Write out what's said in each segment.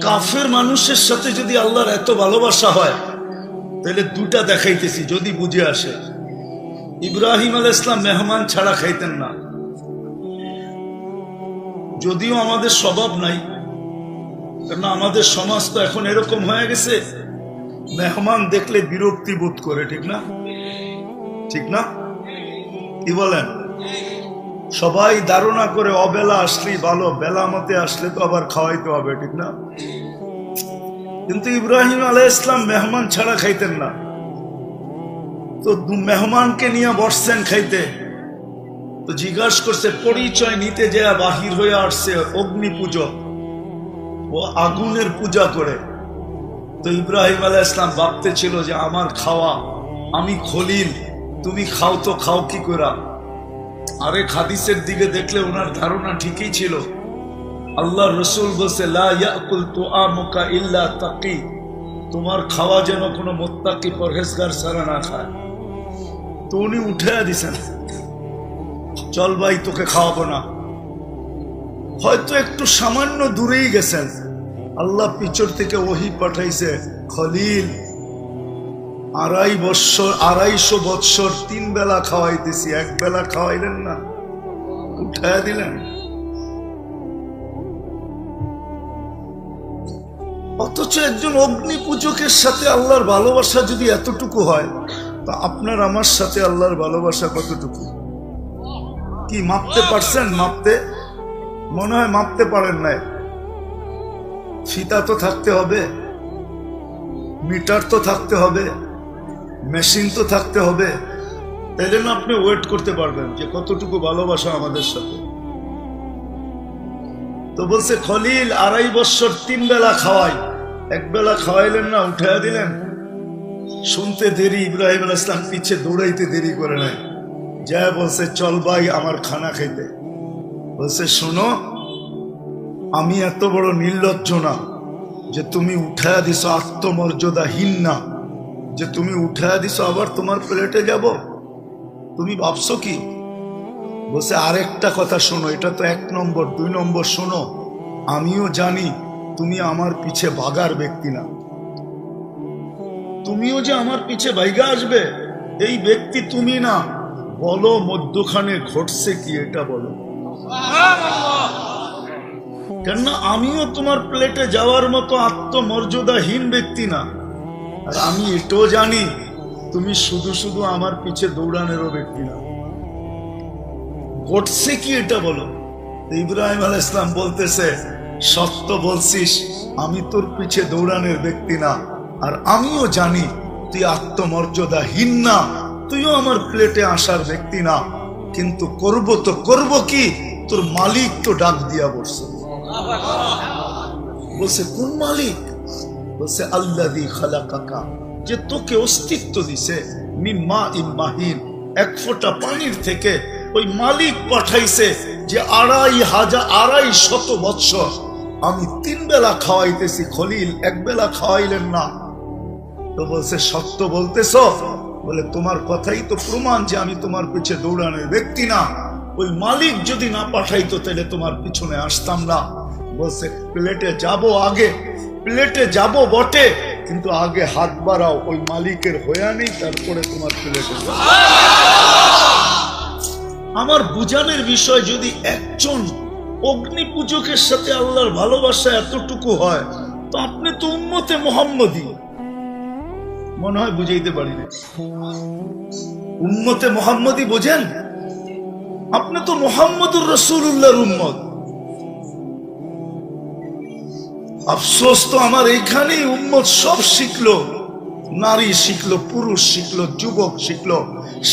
কাফের মানুষের সাথে যদি আল্লাহর এত ভালোবাসা হয় তাহলে দুটা দেখাইতেছি যদি বুঝে আসে। ইব্রাহিম আলাইহিস সালাম মেহমান ছাড়া খাইতেন না, যদিও আমাদের স্বভাব নাই, কারণ আমাদের সমাজ তো এখন এরকম হয়ে গেছে, মেহমান দেখলে বিরক্তি বোধ করে, ঠিক না? ঠিক না, কি বলেন? সবাই ধারণা করে অবেলা আসলেই ভালো, বেলা মতে আসলে তো আবার খাওয়াইতে হবে, ঠিক না? কিন্তু ইব্রাহিম আলাইহিস সালাম মেহমান ছাড়া খাইতেন না। তো মেহমানকে নিয়ে বসছেন খাইতে, তো জিজ্ঞাসা করছে, পরিচয় নিতে যা বাহির হয়ে আসছে অগ্নি পূজক, ও আগুনের পূজা করে। তো ইব্রাহিম আলাইহিস সালাম ভাবতে ছিল যে আমার খাওয়া, আমি খলিল, তুমি খাও তো খাও কি করে? আরেক হাদিসের দিকে দেখলে ওনার ধারণা ঠিকই ছিল। আল্লাহ রসুল বলছে, লা ইয়াকুল তুআমুকা ইল্লা তাকি, তোমার খাওয়া যেন কোনো মুত্তাকি পরহেজগার ছাড়া না খায়। তো উনি উঠে দিছেন, চল ভাই তোকে খাওয়াবো না। হয়তো একটু সামান্য দূরেই গেছেন, আল্লাহ পিছর থেকে ওহী পাঠাইছে, খলিল 250 বৎসর 3 বেলা খাওয়াইতেছি, 1 বেলা খাওয়াইলেন না, উঠায় দিলেন। অথচ একজন অগ্নি পূজকের সাথে আল্লাহর ভালোবাসা যদি এতটুকু হয়, তা আপনার আমার সাথে আল্লাহর ভালোবাসা কতটুকু? কি মাপতে পারছেন? মাপতে মনে হয় মাপতে পারেন নাই। ফিতা তো থাকতে হবে, মিটার তো থাকতে হবে, মেশিন তো থাকতে হবে, তাইলে না আপনি ওয়েট করতে পারবেন যে কতটুকু ভালোবাসা আমাদের সাথে। তো বলছে খলিল 2.5 বছর 3 বেলা খাওয়াই, 1 বেলা খাওয়াইলেন না, উঠাইয়া দিলেন। শুনতে দেরি, ইব্রাহিম আলাইহিস সালাম পিছে দৌড়াইতে দেরি করে নাই, যা বলছে চল ভাই আমার খানা খাইতে। বলছে শোনো, আমি এত বড় নির্লজ্জ না যে তুমি উঠাইয়া দিছো, আত্মমর্যাদাহীন না যে তুমি উঠাইয়া দিছো আবার তোমার প্লেটে যাব। তুমি ভাবছো কি? বলছে আরেকটা কথা শোনো, এটা তো 1 নম্বর, 2 নম্বর শোনো, আমিও জানি তুমি আমার পিছে ভাগার ব্যক্তি না, তুমিও যে আমার পিছে ভাইগা আসবে এই ব্যক্তি তুমি না। বলো মধ্যখানে ঘটছে কি এটা বলো। কেননা আমিও তোমার প্লেটে যাওয়ার মতো আত্মমর্যাদাহীন ব্যক্তি না, আর আমি এটাও জানি তুমি শুধু শুধু আমার পিছে দৌড়ানোরও ব্যক্তি না। ঘটছে কি এটা বলো। ইব্রাহিম আলাইহিস সালাম বলতেছে, সত্য বলছিস, আমি তোর পিছে দৌড়ানোর ব্যক্তি না, আর আমিও জানি তুই আত্মমর্যাদাহীন না, তুইও আমার প্লেটে আসার ব্যক্তি না, কিন্তু করব কি, তোর মালিক তো ডাক দিয়া বলছে। বলছে কোন মালিক? বলছে আল্লাযী খালাকাকা, যে তোকে অস্তিত্ব দিছে, মিন মাইন মাহিন, 1 ফোঁটা পানির থেকে ওই মালিক পাঠাইছে যে 250 বৎসর আমি 3 বেলা খাওয়াইতেছি, খলিল 1 বেলা খাওয়াইলেন না। তো বলছে সত্য বলতেছ? বলে তোমার কথাই তো প্রমাণ যে আমি তোমার পিছে দৌড়ানোর ব্যক্তি না, ওই মালিক যদি না পাঠাইতো তাহলে তোমার পিছনে আসতাম না। বলছে প্লেটে যাব, আগে প্লেটে যাব বটে, কিন্তু আগে হাত বাড়াও, ওই মালিকের হইয়া নেই, তারপরে তোমার প্লেটে। আমার বুঝানোর বিষয়, যদি একজন অগ্নি পূজকের সাথে আল্লাহর ভালোবাসা এতটুকু হয়, তো আপনি তো উম্মতে মুহাম্মদী। মনে হয় বুঝাইতে পারি না। উম্মতে মুহাম্মদী বোঝেন? আপনি তো মুহাম্মদুর রাসূলুল্লাহর উম্মত। আফসোস তো আমার এইখানেই উম্মত সব শিখলো, নারী শিখলো, পুরুষ শিখলো, যুবক শিখলো,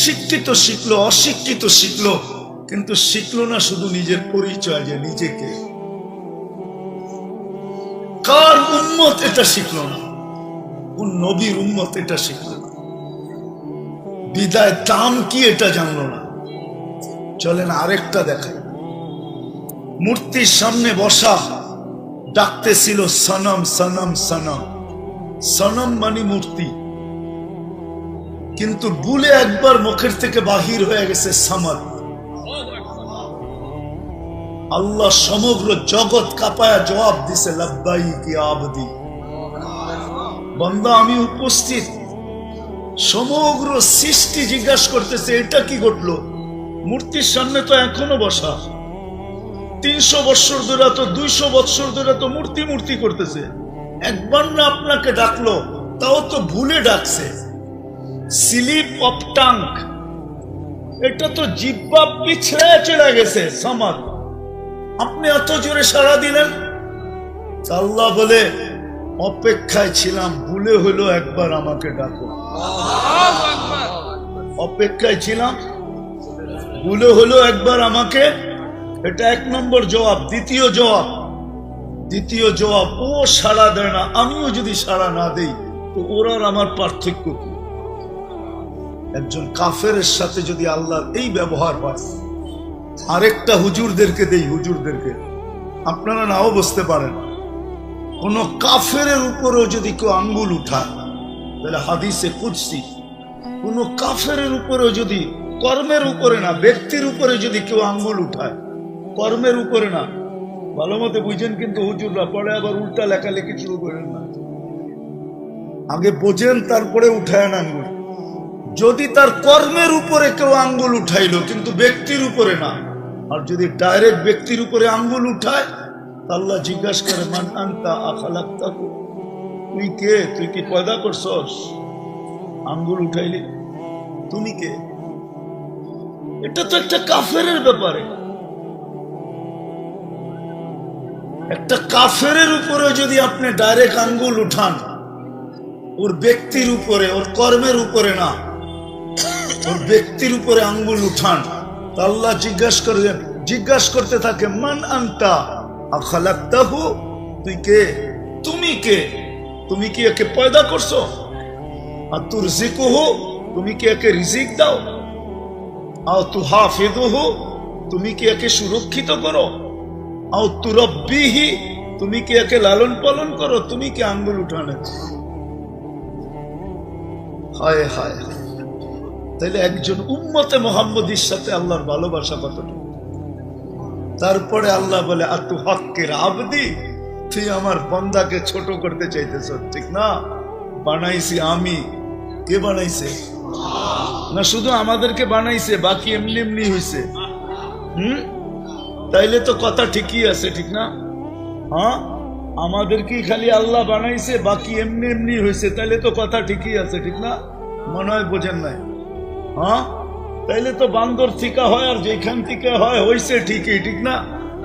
শিক্ষিত শিখলো, অশিক্ষিত শিখলো, কিন্তু শিখলো না শুধু নিজের পরিচয়, যে নিজেকে কার উম্মত এটা শিখলো না, কোন নবীর উম্মত এটা শিখলো না, বিদায় দাম কি এটা জানলো না। চলেন আরেকটা দেখাই। মূর্তির সামনে বসা, ডাকতেছিল সনম সনম সনম, সনম মানে মূর্তি, কিন্তু ভুলে একবার মুখের থেকে বাহির হয়ে গেছে সামাদ। আল্লাহ সমগ্র জগৎ কাঁপায়া জবাব দিছে লাব্বাইক ইয়া আবদি। বান্দা আমি উপস্থিত। সমগ্র সৃষ্টি জিজ্ঞাসা করতেছে এটা কি ঘটলো? মূর্তির সামনে তো এখনো বসা, 300 বৎসর ধরে তো 200 বৎসর ধরে তো মূর্তি মূর্তি করতেছে। একবার না আপনাকে ডাকলো, তাও তো ভুলে ডাকছে। স্লিপ অফ টাং, এটা তো জিহ্বা পিছড়ে চলে গেছে সামাদ। আপনি এত জোরে সাড়া দিলেন। আল্লাহ বলে অপেক্ষায় ছিলাম, ভুলে হলো একবার আমাকে ডাকো। অপেক্ষায় ছিলাম, ভুলে হলো একবার আমাকে। এটা 1 নম্বর জবাব। দ্বিতীয় জবাব, ও সাড়া দেয় না, আমিও যদি সাড়া না দেই তো ওর আর আমার পার্থক্য কি? একজন কাফেরের সাথে যদি আল্লাহর এই ব্যবহার হয়, আরেকটা হুজুরদেরকে দেই, হুজুরদেরকে আপনারা নাও বুঝতে পারেন। কোন কাফের উপরেও যদি কেউ আঙ্গুল উঠায়, তাহলে হাদিসে কুদসি, কোন কাফের উপরেও যদি, কর্মের উপরে না, ব্যক্তির উপরে যদি কেউ আঙ্গুল উঠায়, কর্মের উপরে না, ভালো মতো বুঝেন কিন্তু হুজুররা, পরে আবার উল্টা লেখালেখি শুরু করেন না। আগে বোঝেন, তারপরে উঠায় না আঙ্গুল। যদি তার কর্মের উপরে কেউ আঙ্গুল উঠাইলো কিন্তু ব্যক্তির উপরে না, আর যদি ডাইরেক্ট ব্যক্তির উপরে আঙ্গুল উঠায়, আল্লাহ জিজ্ঞাসা করে মান আনতা আখালাকতাহু, তুই কে? তুই কি পয়দা করছস? আঙ্গুল উঠাইলি, তুমি কে? এটা তো একটা কাফেরের ব্যাপারে। একটা কাফেরের উপরে যদি আপনি ডাইরেক্ট আঙ্গুল উঠান, ওর ব্যক্তির উপরে, ওর কর্মের উপরে না, ওর ব্যক্তির উপরে আঙ্গুল উঠান, তা আল্লাহ জিজ্ঞাসা করতে থাকে মান আনতা আখালাকতাহু, তুই কে? তুমি কে? তুমি কি একে পয়দা করছো? আর তুরজিকুহু, তুমি কি একে রিজিক দাও? আও তুহাফিযুহু, তুমি কি একে সুরক্ষিত করো? আও তুরাব্বিহি, তুমি কি একে লালন পালন করো? তুমি কি আঙ্গুল উঠানে? হায় হায়। তাহলে একজন উম্মতে মুহাম্মদীর সাথে আল্লাহর ভালোবাসা কতটুকু? তারপরে আল্লাহ বলে আতু হক্কের আবদি, তুই আমার বান্দাকে ছোট করতে চাইতেছ, ঠিক না? বানাইছি আমি। কে বানাইছে? না শুধু আমাদেরকে বানাইছে, বাকি এমনি এমনি হয়েছে। তাইলে তো কথা ঠিকই আছে, ঠিক না? হ্যাঁ, আমাদেরকে খালি আল্লাহ বানাইছে, বাকি এমনি এমনি হয়েছে, তাইলে তো কথা ঠিকই আছে, ঠিক না? মনে হয় বোঝেন নাই? হ্যাঁ, তাইলে তো বান্দর থিকা হয়, আর যেখান থেকে হয় হয়েছে ঠিকই, ঠিক না?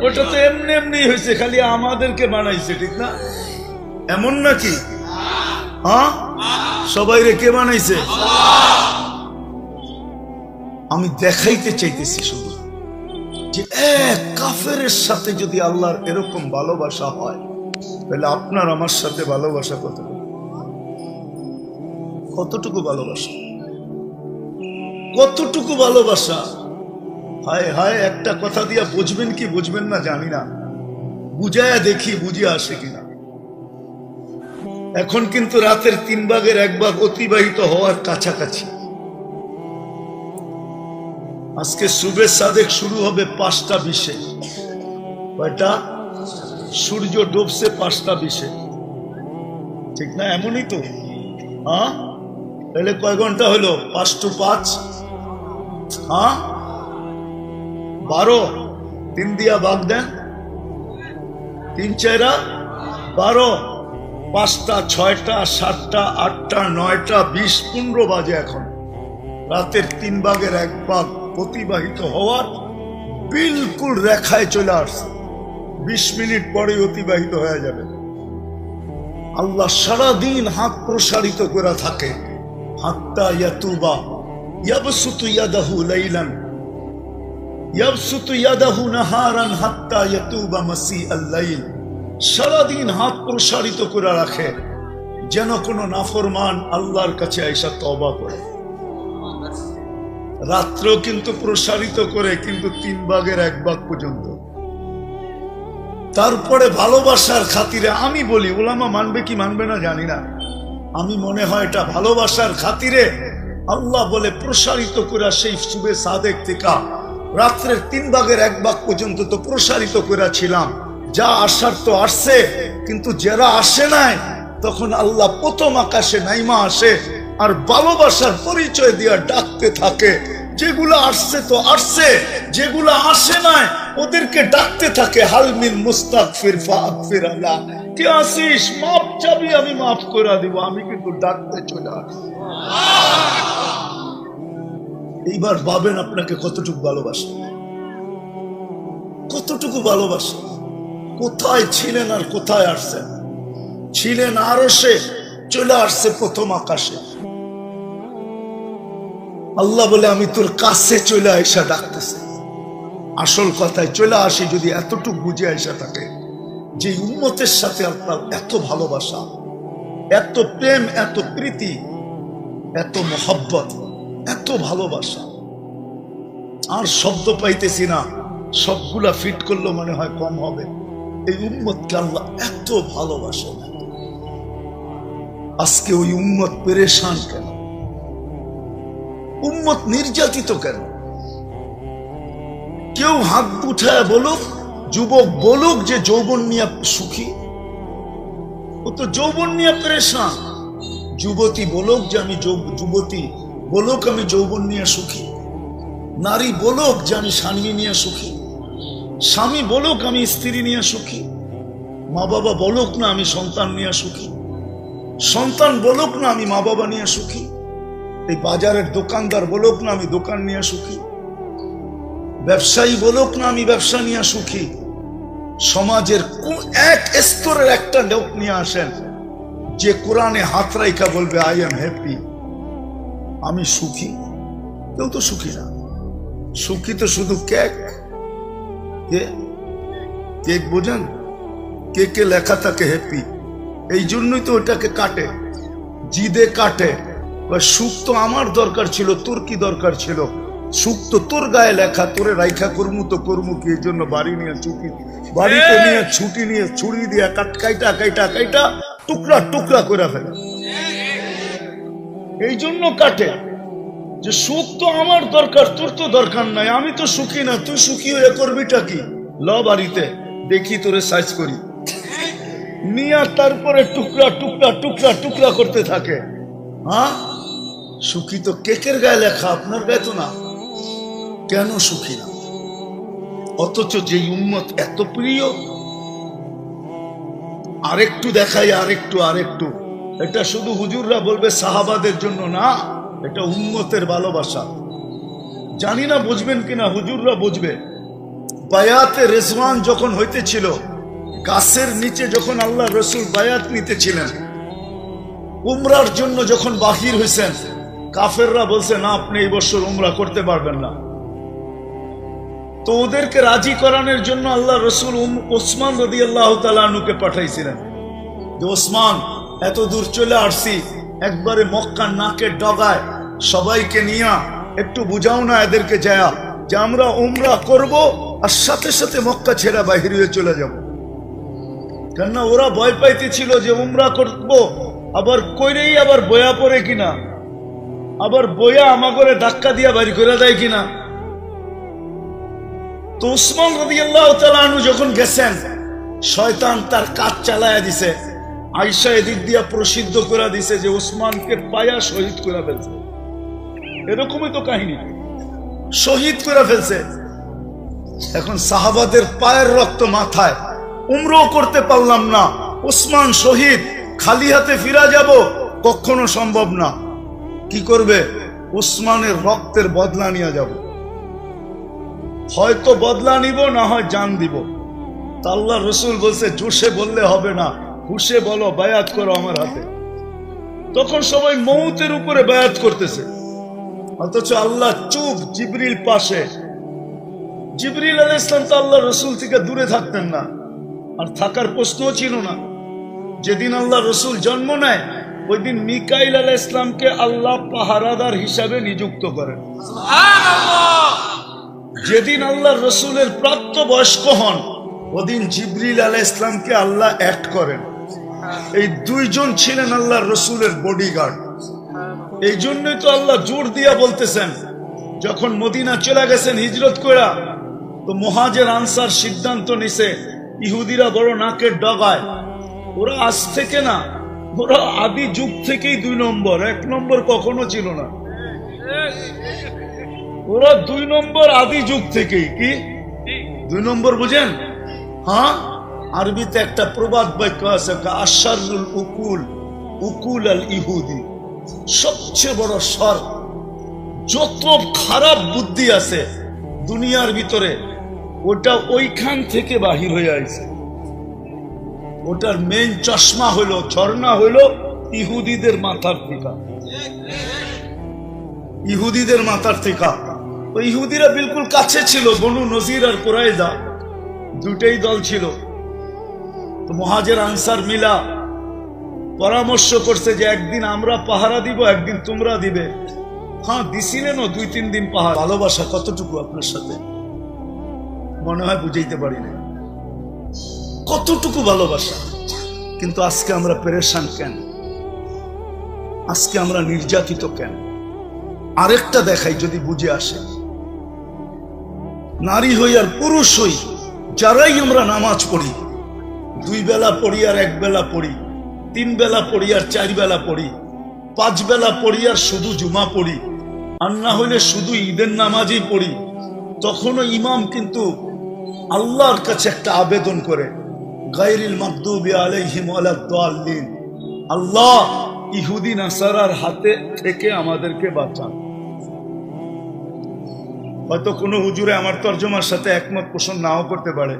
ওটা তো এমনি এমনি হয়েছে, খালি আমাদেরকে বানাইছে, ঠিক না? এমন নাকি? হ্যাঁ, সবাই রে কে বানাইছে? আমি দেখাইতে চাইতেছি শুধু যে এক কাফেরের সাথে যদি আল্লাহর এরকম ভালোবাসা হয়, তাহলে আপনার আমার সাথে ভালোবাসা কতটুকু ভালোবাসা? কতটুকু ভালোবাসা? হায় হায়। একটা কথা দিয়া বুঝবেন কি বুঝবেন না জানি না, বুঝায়া দেখি বুঝে আসে কিনা। এখন কিন্তু রাতের 3 ভাগের 1 ভাগ অতিবাহিত হওয়ার কাছাকাছি। আজকে সুবে সাদেক শুরু হবে 5টা 20-এ। কয়টা? সূর্য ডুবছে 5টা 20-এ, ঠিক না? এমনই তো। হ্যাঁ, তাহলে কয় ঘন্টা হলো? 5 to 5। হ্যাঁ, 12। 3 দিয়া ভাগ দেন, 3 4 12। 5টা 6টা 7টা 8টা 9টা 20 15 বাজে। এখন রাতের 3 ভাগের 1 ভাগ অতিবাহিত হওয়ার বিলকুল রেখায় চলে আসছে। 20 মিনিট পরে অতিবাহিত হয়ে যাবে। আল্লাহ সারাদিন হাত প্রসারিত করে থাকে, হাত্তা ইয়াতুবা ইয়াবসুতু ইয়াদাহু লাইলান ইয়াবসুতু ইয়াদাহু নাহারান হাত্তা ইয়াতুবা মাসিআল লাইল। সারাদিন হাত প্রসারিত করে রাখে, যেন কোনো নাফরমান আল্লাহর কাছে আইসা তওবা করে। রাত্রেও কিন্তু প্রসারিত করে, কিন্তু 3 ভাগের 1 ভাগ পর্যন্ত। তারপরে ভালোবাসার খাতিরে আমি বলি, উলামা মানবে কি মানবে না জানি না, আমি মনে হয় এটা ভালোবাসার খাতিরে আল্লাহ বলে প্রসারিত করে সেই সুবে সাদেক থেকে রাত্রের 3 ভাগের 1 ভাগ পর্যন্ত তো প্রসারিত করেছিলাম। যা আসার তো আসছে, কিন্তু যারা আসে নাই তখন আল্লাহ প্রথম আকাশে নাইমা আসে আর ভালোবাসার পরিচয় দিয়া ডাকতে থাকে। যেগুলো আসছে তো আসছে, যেগুলো আসে নাই ওদেরকে ডাকতে থাকে, হালমিন মুস্তাগফির ফাগফির আল্লাহ, কে আসিস, মাফ চাবি, আমি মাফ করে দিব। আমি কিন্তু ডাকতে চলে আসি। এইবার ভাবেন আপনাকে কতটুকু ভালোবাসে, কতটুকু ভালোবাসে। কোথায় ছিলেন আর কোথায় আসছেন? ছিলেন আরশে, চলে আসছে প্রথম আকাশে। আল্লাহ বলে আমি তোর কাছে চলে আইসা ডাকতেছে। আসল কথায় চলে আসি যদি এতটুকু বুঝে আইসা থাকে যে উম্মতের সাথে আপনার এত ভালোবাসা, এত প্রেম, এত প্রীতি, এত মোহব্বত, এত ভালোবাসা। আর শব্দ পাইতেছি না, সবগুলা ফিট করলে মনে হয় কম হবে। এই উম্মতকে আল্লাহ এত ভালোবাসে। আজকে ওই উম্মত পেরেশান কেন? উম্মত নির্যাতিত কেন? কেউ হাত উঠায় বলুক, যুবক বলুক যে যৌবন নিয়ে সুখী, ও তো যৌবন নিয়ে পেরেশান। যুবতী বলুক যে আমি যুবতী বলুক আমি যৌবন নিয়ে সুখী। নারী বলুক যে আমি স্বামী নিয়ে সুখী। স্বামী বলুক আমি স্ত্রী নিয়ে সুখী। মা বাবা বলুক না আমি সন্তান নিয়ে সুখী। সন্তান বলুক না আমি মা বাবা নিয়ে সুখী। এই বাজারের দোকানদার বলুক না আমি দোকান নিয়ে সুখী। ব্যবসায়ী বলুক না আমি ব্যবসা নিয়ে সুখী। সমাজের এক স্তরের একটা লোক নিয়ে আসেন যে কোরআনে হাত রাইখা বলবে আই এম হ্যাপি, আমি সুখী। কেউ তো সুখী না। সুখী তো শুধু কেক। কেক বোঝেন? কেকে লেখা থাকে হ্যাপি, এই জন্যই তো ওটাকে কাটে, জিদে কাটে। সুখ তো আমার দরকার ছিল, তোর কি দরকার ছিল? সুখ তো তোর গায়ে লেখা, তোরে রাইখা কর্মু তো কর্মু কি? এই জন্য বাড়ি নিয়ে ছুটি, বাড়িতে নিয়ে ছুটি নিয়ে ছুরি দিয়া কাইটা কাইটা কাইটা টুকরা টুকরা করে ফেলে। এই জন্য কাটে যে সুখ তো আমার দরকার, তোর তো দরকার নাই। আমি তো সুখী না, তুই সুখী হয়ে করবিটা কি? ল বাড়িতে দেখি তোরে সাইজ করি নিয়া, তারপরে টুকরা টুকরা টুকরা টুকরা করতে থাকে। হ্যাঁ, সুখী তো কেকের গায়ে লেখা, আপনার গায়ে তো না। কেন সুখী না? অথচ যে উম্মত এত প্রিয়। আরেকটু দেখাই, আরেকটু আরেকটু। এটা শুধু হুজুররা বলবে সাহাবাদের জন্য না, এটা উম্মতের ভালোবাসা। জানি না বুঝবেন কিনা, হুজুররা বুঝবে। বায়াতে রেজওয়ান যখন হইতেছিল, গাছের নিচে যখন আল্লাহ রসুল বায়াত নিতেছিলেন, উমরার জন্য যখন বাহির হয়েছেন, কাফেররা বলছে না আপনি এই বছর উমরা করতে পারবেন না। তো ওদেরকে রাজি করানোর জন্য আল্লাহ রসুল ওসমান রাদিয়াল্লাহু তাআলা আনহুকে পাঠাইছিলেন যে ওসমান, এত দূর চলে আসছি, একবারে মক্কার নাকের ডগায় সবাইকে নিয়ে একটু বুঝাও না এদেরকে যায় যে আমরা উমরা করব আর সাথে সাথে মক্কা ছেড়ে বাহির হয়ে চলে যাব। কেননা ওরা ভয় পাইতেছিল যে উমরা করব আবার কইরেই আবার বয়া পড়ে কিনা, আবার বয়া আমাগরে ধাক্কা দিয়া বাড়ি করে দেয় কিনা। তো উসমান রাদিয়াল্লাহু তাআলা আনহু যখন গেছেন, শয়তান তার কাজ চালায়া দিছে। আয়েশা এদিক দিয়া প্রসিদ্ধ করে দিছে যে ওসমানকে পায়া শহীদ করে ফেলছে। এরকমই তো কাহিনী, শহীদ করে ফেলছে। এখন সাহাবাদের পায়ের রক্ত মাথায়, উমরাও করতে পারলাম না, ওসমান শহীদ, খালি হাতে ফিরা যাব কখনো সম্ভব না। কি করবে? ওসমানের রক্তের বদলা নিয়ে যাব। হয়তো বদলা নিব, না হয় জান দিব। তা আল্লাহ রসুল বলছে জোশে বললে হবে না, হুশে বলো, বায়াত করো আমার হাতে। তখন সবাই মৌতের উপরে বায়াত করতেছে, অথচ আল্লাহ চুপ, জিবরিল পাশে। জিবরিল আলাইহিস সালাম তো আল্লাহ রসুল থেকে দূরে থাকতেন না, আর থাকার প্রশ্নও ছিল না। যেদিন আল্লাহ রসুল জন্ম নেয়, ওই দিন মিকাইল আলাইহিস সালামকে আল্লাহ পাহারাদার হিসাবে নিযুক্ত করেন। যেদিন আল্লাহ রসুলের প্রাপ্ত বয়স্ক হন, ওদিন জিবরিল আলাইহিস সালামকে আল্লাহ অ্যাড করেন। এই দুইজন ছিলেন আল্লাহ রসুলের বডিগার্ড। এই জন্যই তো আল্লাহ জোর দিয়া বলতেছেন যখন মদিনা চলে গেছেন হিজরত কইরা, তো মুহাজির আনসার সিদ্ধান্ত নিছে ইহুদিরা বড় নাকের ডগায়, ওরা আজ থেকে না, ওরা আদি যুগ থেকেই 2 নম্বর, 1 নম্বর কখনো ছিল না। ওরা 2 নম্বর আদি যুগ থেকেই। কি 2 নম্বর বুঝেন? হ্যাঁ, আরবিতে একটা প্রবাদ বাক্য আছে, আশারুল উকুল উকুল আল ইহুদি, সবচেয়ে বড় শর, যত খারাপ বুদ্ধি আছে দুনিয়ার ভিতরে ওটা ওইখান থেকে বাহির হয়ে আইছে। ওটার মেইন চশমা হইলো, ঝর্ণা হইলো ইহুদিদের মাথার থেকে। ইহুদিদের মাথার থেকে। ওই ইহুদিরা বিলকুল কাছে ছিল, বনু নজির আর কুরাইজা, দুটেই দল ছিল। তো মুহাজির আনসার মিলা পরামর্শ করছে যে একদিন আমরা পাহারা দিব, একদিন তোমরা দিবে। হ্যাঁ, দিছিলেন 2-3 দিন পাহারা। ভালোবাসা কতটুকু আপনার সাথে মনে হয় বুঝাইতে পারি না, কতটুকু ভালোবাসা। কিন্তু আজকে আমরা পেরেশান কেন? আজকে আমরা নির্যাতিত কেন? আরেকটা দেখাই যদি বুঝে আসে, নারী হই আর পুরুষ হই, যারাই আমরা নামাজ পড়ি, 2 বেলা পড়ি আর 1 বেলা পড়ি, 3 বেলা পড়ি আর 4 বেলা পড়ি, 5 বেলা পড়ি আর শুধু জুমা পড়ি, আর না হইলে শুধু ঈদের নামাজই পড়ি, তখনও ইমাম কিন্তু আল্লাহর কাছে একটা আবেদন করে, গায়রিল মাগদুবি আলাইহিম ওয়ালাদ-দাল্লিন, আল্লাহ ইহুদি নাসারার হাতে থেকে আমাদেরকে বাঁচান। হয়তো কোনো হুজুরে আমার তর্জমার সাথে একমত পোষণ নাও করতে পারে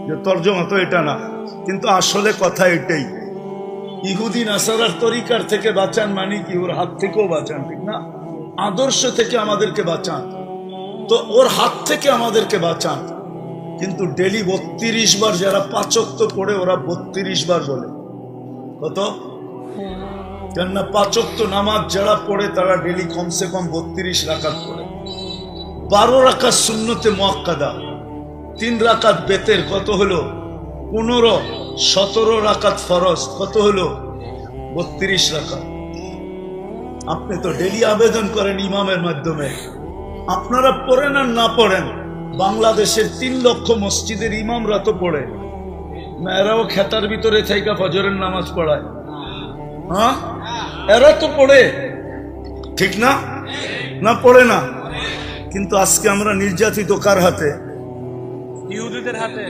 যে তর্জমা তো এটা না, কিন্তু আসলে কথা এটাই, ইহুদি নাসারার তরিকার থেকে বাঁচান মানে কি ওর হাত থেকেও বাঁচান, ঠিক না? আদর্শ থেকে আমাদেরকে বাঁচান, তো ওর হাত থেকে আমাদেরকে বাঁচান। কিন্তু ডেলি 32 বার যারা 5 ওয়াক্ত পড়ে, ওরা 32 বার বলে। কত? কেননা 5 ওয়াক্ত নামাজ যারা পড়ে তারা ডেলি কমসে কম 32 রাকাত পড়ে। 12 রাকাত সুন্নতে মুআক্কাদা, 3 রাকাত বেতের, কত হলো? 15, 17 রাকাত ফরজ, কত হলো? 32 রাকাত। আপনি তো ডেলি আবেদন করেন ইমামের মাধ্যমে, আপনারা পড়েন আর না পড়েন, বাংলাদেশের 3 লক্ষ মসজিদের ইমামরা তো পড়ে, এরাও খেতার ভিতরে থাইকা ফজরের নামাজ পড়ায়। হ্যাঁ, এরা তো পড়ে, ঠিক না? না পড়ে না? কিন্তু আজকে আমরা নির্যাতিত কার হাতে? ইহুদিদের হাতে।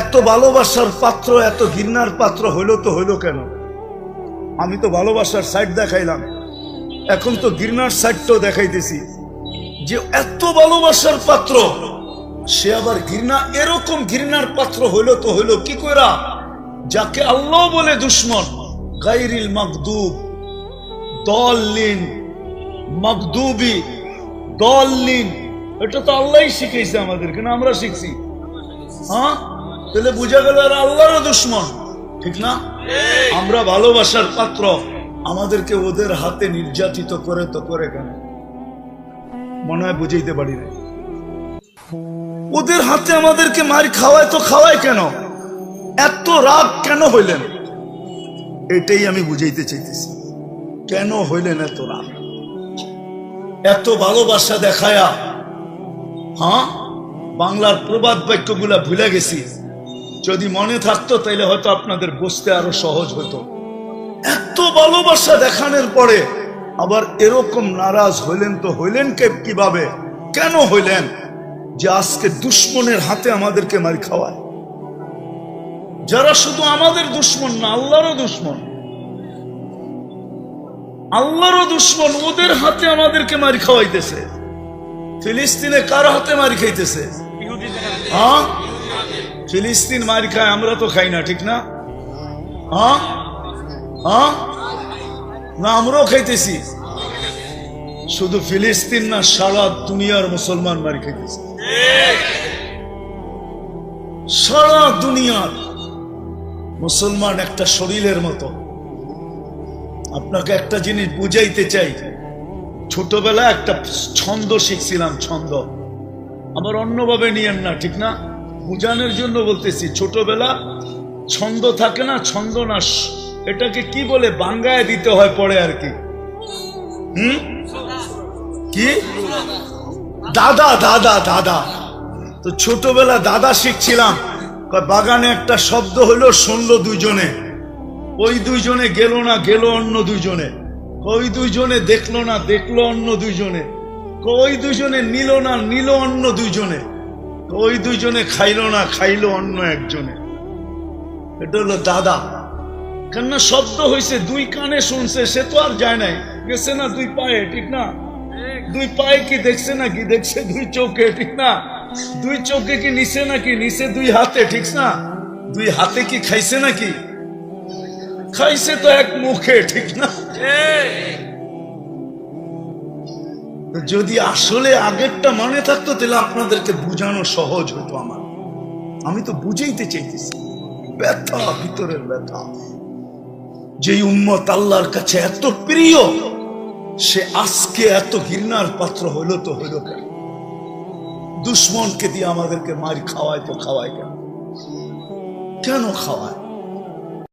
এত ভালোবাসার পাত্র, এত ঘৃণার পাত্র হইলো তো হইলো কেন? আমি তো ভালোবাসার সাইড দেখাইলাম, এখন তো ঘৃণার সাইডটাও দেখাইতেছি, যে এত ভালোবাসার পাত্র সে আবার ঘৃণা, এরকম ঘৃণার পাত্র হইলো তো হইলো কি কইরা? যাকে আল্লাহ বলে দুশ্মন, গায়রিল মাগদুব দাল্লিন, মাগদুবি দাল্লিন, এটা তো আল্লাহই শিখাইছে আমাদেরকে, না আমরা শিখছি? হ্যাঁ, তাহলে বুঝা গেল আর আল্লাহর দুশ্মন, ঠিক না? আমরা ভালোবাসার পাত্র, আমাদেরকে ওদের হাতে নির্যাতিত করে তো করে কেন? মনে হয় বুঝাইতে পারি না। ওদের হাতে আমাদেরকে মার খাওয়ায় তো খাওয়ায় কেন? এত রাগ কেন হইলেন? এটাই আমি বুঝাইতে চাইতেছি, কেন হইলেন এত রাগ? এত ভালোবাসা দেখায়া, হ্যাঁ, বাংলার প্রবাদ বাক্যগুলা ভুলে গেছি, যদি মনে থাকতো তাইলে হয়তো আপনাদের বুঝতে আরো সহজ হতো। এত ভালোবাসা দেখানোর পরে আবার এরকম নারাজ হইলেন তো হইলেন কিভাবে? কেন হইলেন যে আজকে দুশ্মনের হাতে আমাদেরকে মার খাওয়ায়? যারা শুধু আমাদের দুশ্মন না, আল্লাহরও দুশ্মন, আল্লাহরও দুশ্মন, ওদের হাতে আমাদেরকে মার খাওয়াইতেছে। ফিলিস্তিনে কার হাতে মার খাইতেছে? হ্যাঁ, ফিলিস্তিন মার খায়, আমরা তো খাই না, ঠিক না? হ্যাঁ হ্যাঁ, না আমরাও খাইতেছি। শুধু ফিলিস্তিন না, সারা দুনিয়ার মুসলমান মার খাইতেছে। সারা দুনিয়ার মুসলমান একটা শরীরের মতো। আপনাকে একটা জিনিস বুঝাইতে চাই, ছোটবেলা একটা ছন্দ শিখছিলাম, ছন্দ, আবার অন্যভাবে নিয়েন না, ঠিক না? বুঝানোর জন্য বলতেছি, ছোটবেলা ছন্দ থাকে না, ছন্দ না, এটাকে কি বলে বাঙ্গায় দিতে হয় পরে আর কি, কি দাদা দাদা দাদা। তো ছোটবেলা দাদা শিখছিলাম, বাগানে একটা শব্দ হলো, শুনলো দুইজনে, ওই দুইজনে গেল না, গেল অন্য দুইজনে, ওই দুইজনে দেখলো না, দেখলো অন্য দুইজনে, ওই দুইজনে নিল না, নিল অন্য দুইজনে, ওই দুইজনে খাইলো না, খাইলো অন্য একজনে। এটা হলো দাদা। কেননা শব্দ হয়েছে, দুই কানে শুনছে, সে তো আর যায় নাই, গেছে না দুই পায়ে, ঠিক না? দুই পায়ে কি দেখছে নাকি? দেখছে দুই চোখে, ঠিক না? দুই চোখে কি নিছে নাকি? নিছে দুই হাতে, ঠিক না? দুই হাতে কি খাইছে নাকি? খাইছে তো এক মুখে, ঠিক না? যদি আসলে আগেরটা মনে থাকতো তাহলে আপনাদেরকে বুঝানো সহজ হতো আমার। আমি তো বুঝাইতে চাইতেছি ব্যথা, ভিতরের ব্যথা। যে উম্মত আল্লাহর কাছে এত প্রিয়, সে আজকে এত ঘৃণার পাত্র হইল তো হইল কেন? দুশ্মনকে দিয়ে আমাদেরকে মার খাওয়ায় তো খাওয়ায় কেন? কেন খাওয়ায়?